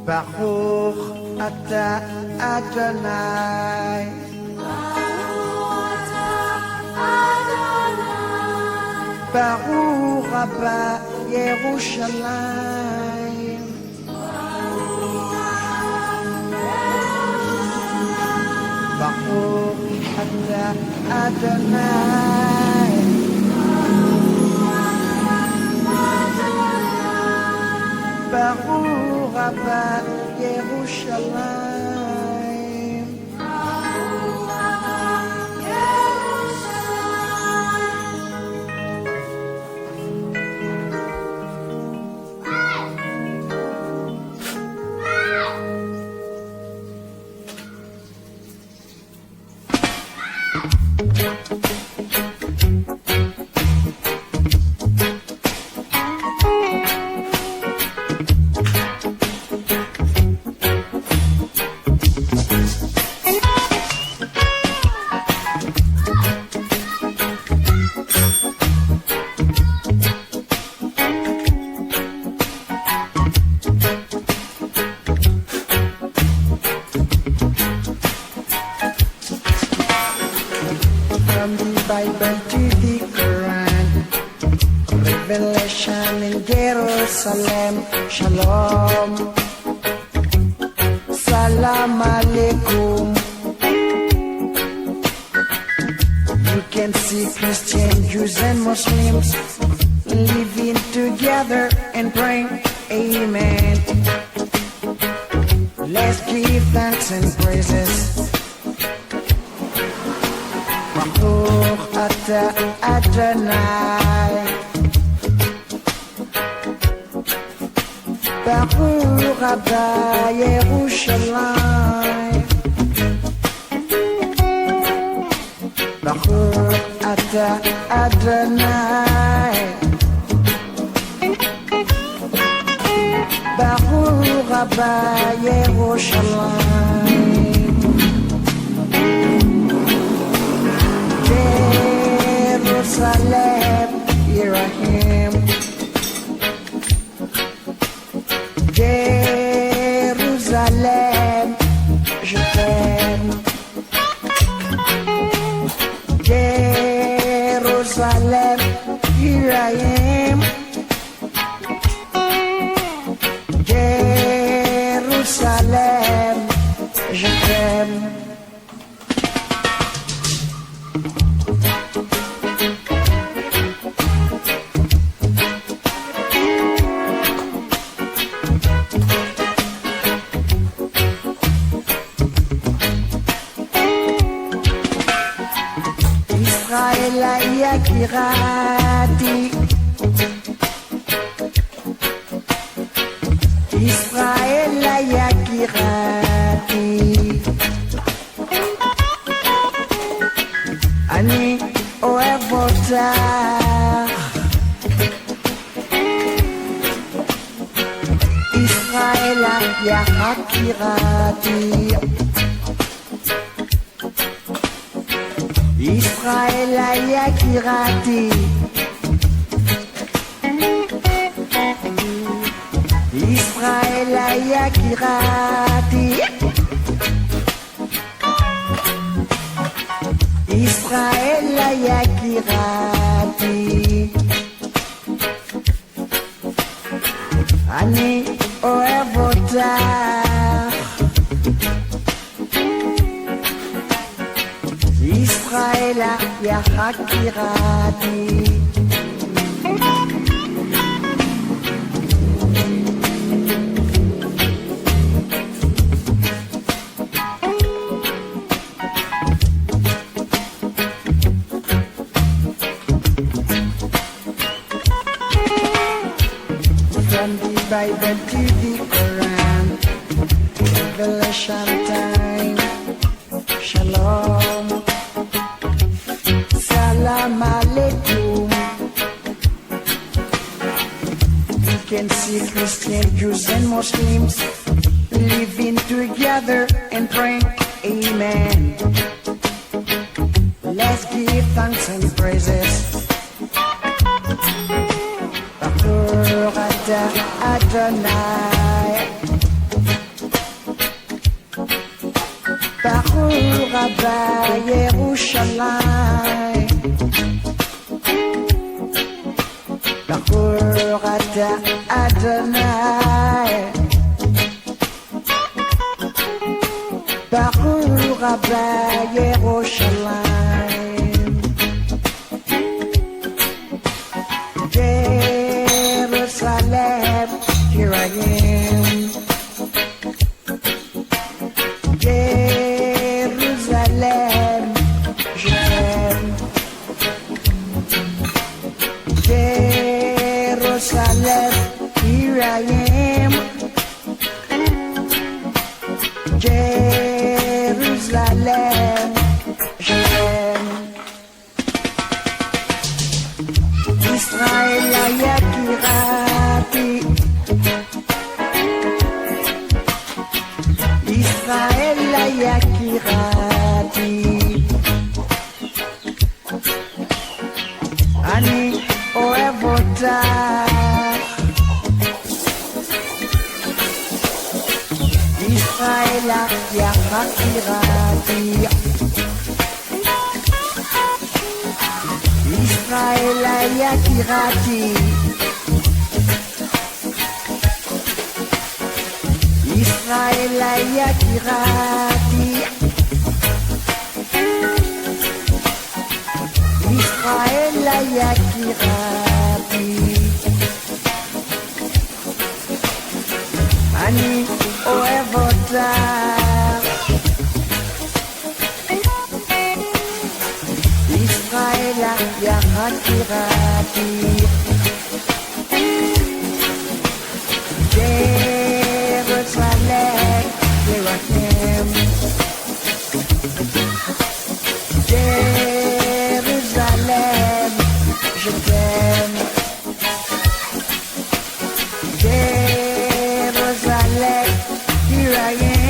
Baruch Ata Adonai. Baruch Abba Yerushalayim. Baruch Ata Adonai. Baruch Abba Yerushalayim. From the Bible to the Quran, Revelation in Jerusalem, Shalom, Salam Alaikum. You can see Christians, Jews and Muslims living together and praying, Amen. Let's give thanks and praises. Baruch Ata Adonai. Baruch Abba Yerushalayim. Baruch Ata Adonai. Baruch Abba Yerushalayim. Jerusalem, here I am. Jerusalem, je t'aime. Jerusalem, here I am. Jerusalem, je t'aime. Israël Yakirati, Israël Yakirati, Ani Oevota, Israël Yakirati. Israël Yakirati, Israël Yakirati, Israël Yakirati, Ani Oevota. Israël Yakirati. From the Bible to the Quran, Revelation time, Shalom, Salam Alaikum. You can see Christians, Jews and Muslims living together and praying, Amen. Let's give thanks and praises. Baruch Ata Adonai. Rabba Yerushalayim, Baruch Ata Adonai, Baruch Rabba Yerushalayim, Jerusalem, here I am. Jerusalem, je t'aime. Jerusalem, here I am. Jerusalem, je t'aime. Israël, Yakirati. Israël, Yakirati. Ani oevota. Israël, Yakirati. Israël, Yakirati. Israël, Yakirati. Israël, Yakirati. Ani oevota. Israël, Yakirati. Jerusalem, here I am. Jerusalem, je t'aime. Jerusalem, here I am.